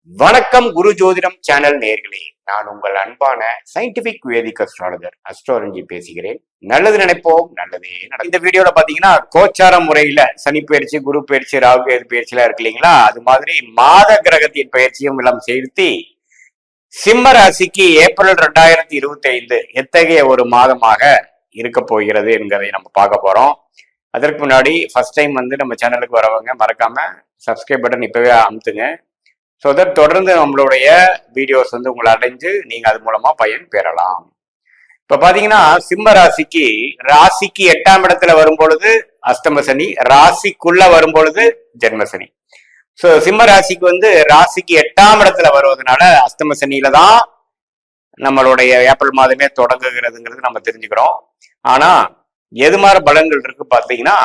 வணக்கம் குரு ஜோதிடம் சேனல் நேர்களே, நான் உங்கள் அன்பான சயின்டிபிக் வேதிக் அஸ்ட்ராலஜர் அஸ்ட்ரோலஜி பேசுகிறேன். நல்லது நினைப்போம், நல்லதே நடக்கும். இந்த வீடியோல பாத்தீங்கன்னா கோச்சார முறையில சனி பயிற்சி, குரு பயிற்சி, ராகு கேது பயிற்சி எல்லாம் இருக்கு இல்லைங்களா, அது மாதிரி மாத கிரகத்தின் பயிற்சியும் எல்லாம் சேர்த்து சிம்ம ராசிக்கு ஏப்ரல் 2025 எத்தகைய ஒரு மாதமாக இருக்க போகிறது என்கிறதை நம்ம பார்க்க போறோம். அதற்கு முன்னாடி ஃபர்ஸ்ட் டைம் நம்ம சேனலுக்கு வரவங்க மறக்காம சப்ஸ்கிரைப் பட்டன் இப்பவே அமுத்துங்க. ஸோ தட் தொடர்ந்து நம்மளுடைய வீடியோஸ் உங்களை அடைஞ்சு நீங்க அது மூலமா பயன் பெறலாம். இப்ப பாத்தீங்கன்னா சிம்ம ராசிக்கு 8ஆம் இடத்துல வரும் பொழுது அஷ்டம சனி, ராசிக்குள்ள வரும் பொழுது ஜென்ம சனி. ஸோ சிம்ம ராசிக்கு ராசிக்கு 8ஆம் இடத்துல வருவதனால அஷ்டம சனியில தான் நம்மளுடைய ஏப்ரல் மாதமே தொடங்குகிறதுங்கிறது நம்ம தெரிஞ்சுக்கிறோம். ஆனா எது மாதிரி பலன்கள் இருக்கு பாத்தீங்கன்னா,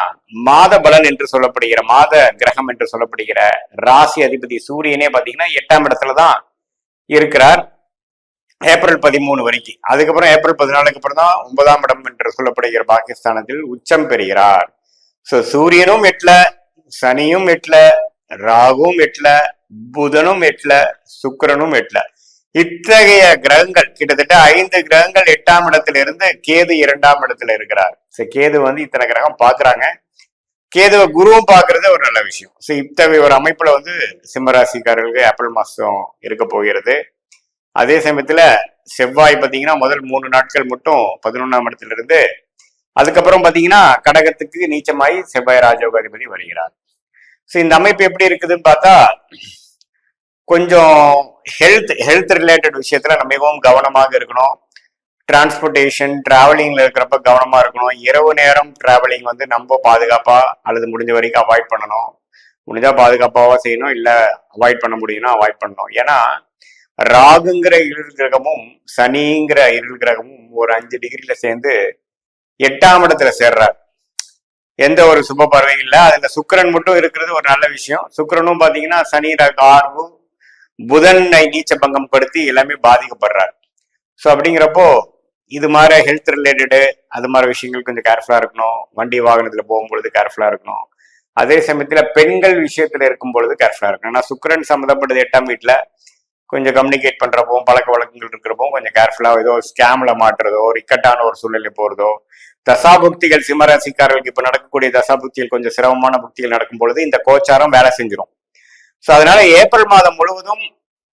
மாத பலன் என்று சொல்லப்படுகிற, மாத கிரகம் என்று சொல்லப்படுகிற ராசி அதிபதி சூரியனே பாத்தீங்கன்னா 8ஆம் இடத்துலதான் இருக்கிறார் ஏப்ரல் 13 வரைக்கும். அதுக்கப்புறம் ஏப்ரல் 14க்கு அப்புறம் தான் 9ஆம் இடம் என்று சொல்லப்படுகிற பாகிஸ்தானத்தில் உச்சம் பெறுகிறார். சோ சூரியனும் 8ல, சனியும் 8ல, ராகுவும் 8ல, புதனும் 8ல, சுக்கிரனும் 8ல. இத்தகைய கிரகங்கள் கிட்டத்தட்ட 5 கிரகங்கள் 8ஆம் இடத்துல இருந்து கேது 2ஆம் இடத்துல இருக்கிறார். கேது இத்தனை கிரகம் பாக்குறாங்க. கேதுவை குருவும் பாக்குறது ஒரு நல்ல விஷயம். இத்தகைய ஒரு அமைப்புல சிம்மராசிக்காரர்களுக்கு ஏப்ரல் மாசம் இருக்க போகிறது. அதே சமயத்துல செவ்வாய் பாத்தீங்கன்னா முதல் 3 நாட்கள் மட்டும் 11ஆம் இடத்துல இருந்து, அதுக்கப்புறம் பாத்தீங்கன்னா கடகத்துக்கு நீச்சமாயி செவ்வாய் ராஜயோகாதிபதி வருகிறார். இந்த அமைப்பு எப்படி இருக்குதுன்னு பார்த்தா, கொஞ்சம் ஹெல்த் ரிலேட்டட் விஷயத்துல நம்ம மிகவும் கவனமாக இருக்கணும். டிரான்ஸ்போர்டேஷன், டிராவலிங்ல இருக்கிறப்ப கவனமா இருக்கணும். இரவு நேரம் டிராவலிங் நம்ம பாதுகாப்பா அல்லது முடிஞ்ச வரைக்கும் அவாய்ட் பண்ணணும். முடிஞ்சா பாதுகாப்பாவா செய்யணும், இல்ல அவாய்ட் பண்ண முடியும்னா அவாய்ட் பண்ணணும். ஏன்னா ராகுங்கிற இருள் கிரகமும் சனிங்கிற இருள் கிரகமும் ஒரு 5 டிகிரில சேர்ந்து 8ஆம் இடத்துல சேர்றார். எந்த ஒரு சுப பறவை இல்லை. அதுல சுக்கிரன் மட்டும் இருக்கிறது ஒரு நல்ல விஷயம். சுக்கிரனும் பாத்தீங்கன்னா சனி ராகு புதனை நீச்ச பங்கம் படுத்தி எல்லாமே பாதிக்கப்படுறாரு. ஸோ அப்படிங்கிறப்போ இது மாதிரி ஹெல்த் ரிலேட்டடு அது மாதிரி விஷயங்கள் கொஞ்சம் கேர்ஃபுல்லா இருக்கணும். வண்டி வாகனத்துல போகும்பொழுது கேர்ஃபுல்லா இருக்கணும். அதே சமயத்துல பெண்கள் விஷயத்துல இருக்கும் பொழுது கேர்ஃபுல்லா இருக்கணும். ஏன்னா சுக்கிரன் சம்மந்தப்பட்டது 8ஆம் வீட்டுல கொஞ்சம் கம்யூனிகேட் பண்றப்போ, பழக்க வழக்கங்கள் இருக்கிறப்போ கொஞ்சம் கேர்ஃபுல்லா, ஏதோ ஸ்கேம்ல மாட்டுறதோ, ஒரு இக்கட்டான ஒரு சூழ்நிலை போறதோ, தசாபுக்திகள் சிம்மராசிக்காரர்களுக்கு இப்ப நடக்கக்கூடிய தசாபுக்திகள் கொஞ்சம் சிரமமான புக்திகள் நடக்கும் பொழுது இந்த கோச்சாரம் வேலை செஞ்சிடும். ஸோ அதனால ஏப்ரல் மாதம் முழுவதும்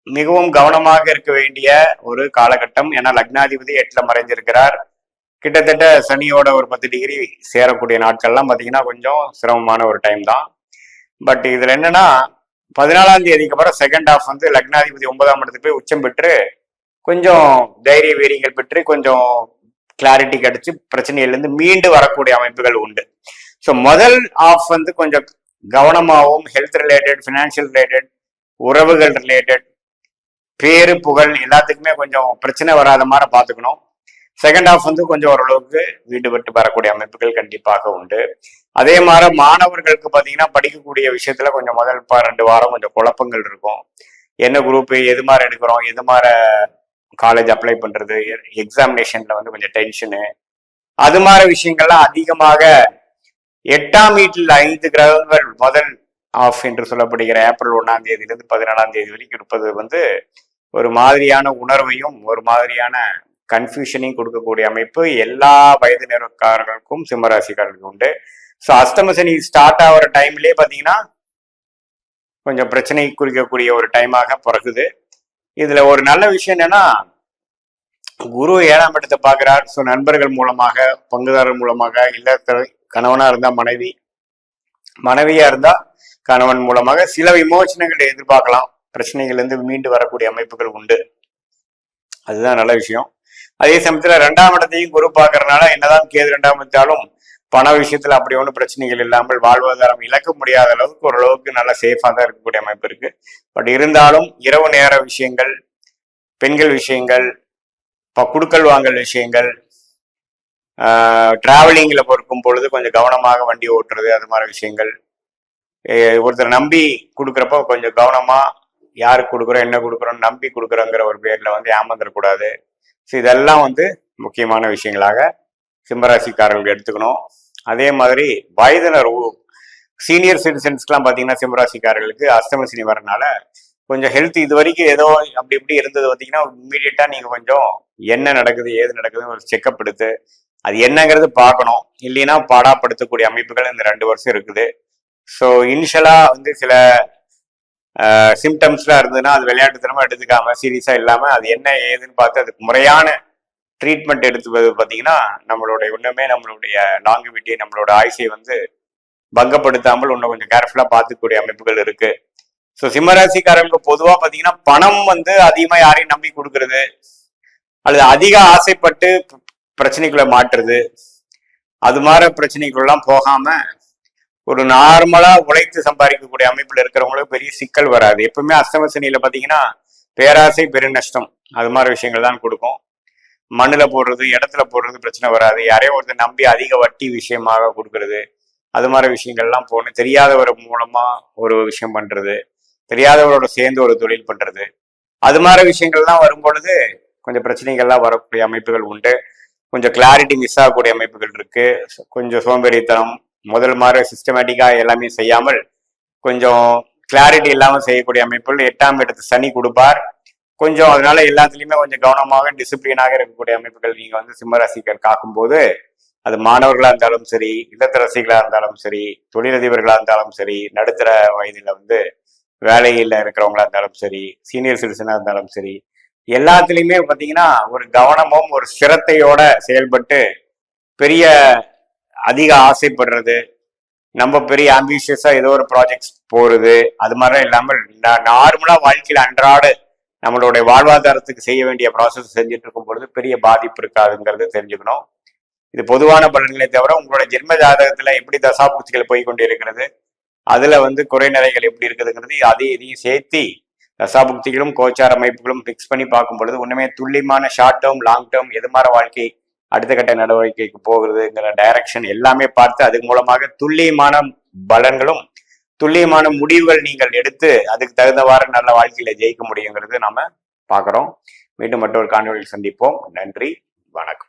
மிகவும் கவனமாக இருக்க வேண்டிய ஒரு காலகட்டம். ஏன்னா லக்னாதிபதி 8ல மறைஞ்சிருக்கிறார். கிட்டத்தட்ட சனியோட ஒரு 10 டிகிரி சேரக்கூடிய நாட்கள்லாம் பாத்தீங்கன்னா கொஞ்சம் சிரமமான ஒரு டைம் தான். பட் இதுல என்னன்னா 14ஆம் தேதிக்கு அப்புறம் செகண்ட் ஹாஃப் லக்னாதிபதி 9ஆம் இடத்துக்கு போய் உச்சம் பெற்று கொஞ்சம் தைரிய வீரியங்கள் பெற்று கொஞ்சம் கிளாரிட்டி கிடைச்சு பிரச்சனையிலிருந்து மீண்டு வரக்கூடிய அமைப்புகள் உண்டு. ஸோ முதல் ஹாஃப் கொஞ்சம் கவனமாகவும் ஹெல்த் ரிலேட்டட், ஃபினான்ஷியல் ரிலேட்டட், உறவுகள் ரிலேட்டட், பேரு புகழ் எல்லாத்துக்குமே கொஞ்சம் பிரச்சனை வராத மாதிரி பார்த்துக்கணும். செகண்ட் ஹாஃப் கொஞ்சம் ஓரளவுக்கு வீடு விட்டு வரக்கூடிய அமைப்புகள் கண்டிப்பாக உண்டு. அதே மாதிரி மாணவர்களுக்கு பார்த்தீங்கன்னா படிக்கக்கூடிய விஷயத்துல கொஞ்சம் முதல் 2 வாரம் கொஞ்சம் குழப்பங்கள் இருக்கும். என்ன குரூப், எது மாதிரி எடுக்கிறோம், எது மாதிரி காலேஜ் அப்ளை பண்றது, எக்ஸாமினேஷன்ல கொஞ்சம் டென்ஷனு, அது மாதிரி விஷயங்கள்லாம் அதிகமாக 8ஆம் வீட்டில் 5 கிரகங்கள் முதல் ஆஃப் என்று சொல்லப்படுகிற ஏப்ரல் 1ஆம் தேதியிலிருந்து 14ஆம் தேதி வரைக்கும் இருப்பது ஒரு மாதிரியான உணர்வையும் ஒரு மாதிரியான கன்ஃபியூஷனையும் கொடுக்கக்கூடிய அமைப்பு எல்லா வயதினருக்காரர்களுக்கும் சிம்மராசிக்காரர்களுக்கு உண்டு. ஸோ அஷ்டம சனி ஸ்டார்ட் ஆகிற டைம்லயே பாத்தீங்கன்னா கொஞ்சம் பிரச்சனை குறிக்கக்கூடிய ஒரு டைமாக பிறகுது. இதுல ஒரு நல்ல விஷயம் என்னன்னா, குரு 7ஆம் இடத்தை பார்க்கிறார். ஸோ நண்பர்கள் மூலமாக, பங்குதாரர் மூலமாக, இல்ல கணவனா இருந்தா மனைவி, மனைவியா இருந்தா கணவன் மூலமாக சில விமோசனங்களை எதிர்பார்க்கலாம். பிரச்சனைகள் மீண்டு வரக்கூடிய அமைப்புகள் உண்டு. அதுதான் நல்ல விஷயம். அதே சமயத்துல 2ஆம் இடத்தையும் குரு பார்க்கறதுனால என்னதான் கேது 2ஆம் இடத்தாலும் பண விஷயத்துல அப்படி ஒன்றும் பிரச்சனைகள் இல்லாமல் வாழ்வாதாரம் இழக்க முடியாத அளவுக்கு ஓரளவுக்கு நல்ல சேஃபா தான் இருக்கக்கூடிய அமைப்பு இருக்கு. பட் இருந்தாலும் இரவு நேர விஷயங்கள், பெண்கள் விஷயங்கள், குடுக்கல் வாங்கல் விஷயங்கள், டிராவலிங்ல பொறுக்கும் பொழுது கொஞ்சம் கவனமாக வண்டி ஓட்டுறது, அது மாதிரி விஷயங்கள், ஒருத்தர் நம்பி கொடுக்குறப்போ கொஞ்சம் கவனமா யாருக்கு கொடுக்குறோம், என்ன கொடுக்குறோம், நம்பி கொடுக்குறோங்கிற ஒரு பேர்ல ஏமாந்துடக்கூடாது. ஸோ இதெல்லாம் முக்கியமான விஷயங்களாக சிம்மராசிக்காரர்கள் எடுத்துக்கணும். அதே மாதிரி வயதினர் சீனியர் சிட்டிசன்ஸ்க்குலாம் பார்த்தீங்கன்னா சிம்மராசிக்காரர்களுக்கு அஷ்டம சனி வரனால கொஞ்சம் ஹெல்த் இது வரைக்கும் ஏதோ அப்படி இப்படி இருந்தது பார்த்தீங்கன்னா இம்மீடியட்டா நீங்க கொஞ்சம் என்ன நடக்குது ஏது நடக்குதுன்னு ஒரு செக்அப் எடுத்து அது என்னங்கிறது பார்க்கணும். இல்லைன்னா பாடாப்படுத்தக்கூடிய அமைப்புகள் இந்த 2 வருஷம் இருக்குது. ஸோ இனிஷியலா வந்து சில சிம்டம்ஸ்லாம் இருந்ததுன்னா அது விளையாட்டுத்தனமா எடுத்துக்காம சீரியஸா இல்லாம அது என்ன ஏதுன்னு பார்த்து அதுக்கு முறையான ட்ரீட்மெண்ட் எடுத்துவது பார்த்தீங்கன்னா நம்மளுடைய லாங்குவிட்டி நம்மளோட ஆயுசை வந்து பங்கப்படுத்தாமல் இன்னும் கொஞ்சம் கேர்ஃபுல்லா பார்த்துக்கூடிய அமைப்புகள் இருக்கு. ஸோ சிம்மராசிக்காரங்களுக்கு பொதுவாக பார்த்தீங்கன்னா பணம் வந்து அதிகமாக யாரையும் நம்பி கொடுக்கறது அல்லது அதிக ஆசைப்பட்டு பிரச்சனைக்குள்ள மாட்டுறது அது மாதிரி பிரச்சனைக்குள்ளலாம் போகாம ஒரு நார்மலா உழைத்து சம்பாதிக்கக்கூடிய அமைப்புல இருக்கிறவங்களுக்கு பெரிய சிக்கல் வராது. எப்பவுமே அஷ்டம சனியில பாத்தீங்கன்னா பேராசை பெருநஷ்டம் அது மாதிரி விஷயங்கள் தான் கொடுக்கும். மண்ணுல போடுறது இடத்துல போடுறது பிரச்சனை வராது. யாரையும் ஒருத்தர் நம்பி அதிக வட்டி விஷயமாக கொடுக்கறது அது மாதிரி விஷயங்கள்லாம் போகணும். தெரியாதவர் மூலமா ஒரு விஷயம் பண்றது, தெரியாதவரோட சேர்ந்து ஒரு தொழில் பண்றது அது மாதிரி விஷயங்கள்லாம் வரும் பொழுது கொஞ்சம் பிரச்சனைகள்லாம் வரக்கூடிய அமைப்புகள் உண்டு. கொஞ்சம் கிளாரிட்டி மிஸ் ஆகக்கூடிய அமைப்புகள் இருக்கு. கொஞ்சம் சோம்பேறித்தனம் முதல் மாதிரி சிஸ்டமேட்டிக்கா எல்லாமே செய்யாமல் கொஞ்சம் கிளாரிட்டி இல்லாமல் செய்யக்கூடிய அமைப்புகள் 8ஆம் இடத்து சனி கொடுப்பார். கொஞ்சம் அதனால எல்லாத்துலயுமே கொஞ்சம் கவனமாக டிசிப்ளினாக இருக்கக்கூடிய அமைப்புகள் நீங்க வந்து சிம்மராசிக்கர் காக்கும்போது அது மாணவர்களா இருந்தாலும் சரி, இல்லத்தரசிகளா இருந்தாலும் சரி, தொழிலதிபர்களா இருந்தாலும் சரி, நடுத்தர வயதுல வந்து வேலையில இருக்கிறவங்களா இருந்தாலும் சரி, சீனியர் சிட்டிசனா இருந்தாலும் சரி, எல்லாத்துலயுமே பாத்தீங்கன்னா ஒரு கவனமும் ஒரு சிரத்தையோட செயல்பட்டு பெரிய அதிக ஆசைப்படுறது, நம்ம பெரிய ஆம்பிஷியஸா ஏதோ ஒரு ப்ராஜெக்ட்ஸ் போறது அது மாதிரிலாம் இல்லாமல் நார்மலா வாழ்க்கையில அன்றாட நம்மளுடைய வாழ்வாதாரத்துக்கு செய்ய வேண்டிய ப்ராசஸ் செஞ்சுட்டு இருக்கும் பொழுது பெரிய பாதிப்பு இருக்காதுங்கிறது தெரிஞ்சுக்கணும். இது பொதுவான பலன்களை தவிர உங்களோட ஜென்ம ஜாதகத்துல எப்படி தசாபுக்திகள் போய் கொண்டு இருக்கிறது, அதுல வந்து குறைநிலைகள் எப்படி இருக்குதுங்கிறது இதையும் சேர்த்து தசாபுக்திகளும் கோச்சார அமைப்புகளும் பிக்ஸ் பண்ணி பார்க்கும் பொழுது ஒண்ணுமே துல்லியமான ஷார்ட் டேர்ம் லாங் டேர்ம் எது மாதிரி வாழ்க்கை அடுத்த கட்ட நடவடிக்கைக்கு போகிறதுங்கிற டைரக்ஷன் எல்லாமே பார்த்து அது மூலமாக துல்லியமான பலன்களும் துல்லியமான முடிவுகள் நீங்கள் எடுத்து அதுக்கு தகுந்தவாறு நல்ல வாழ்க்கையில ஜெயிக்க முடியுங்கிறது நாம பார்க்குறோம். மீண்டும் மற்றொரு காணொலியில் சந்திப்போம். நன்றி, வணக்கம்.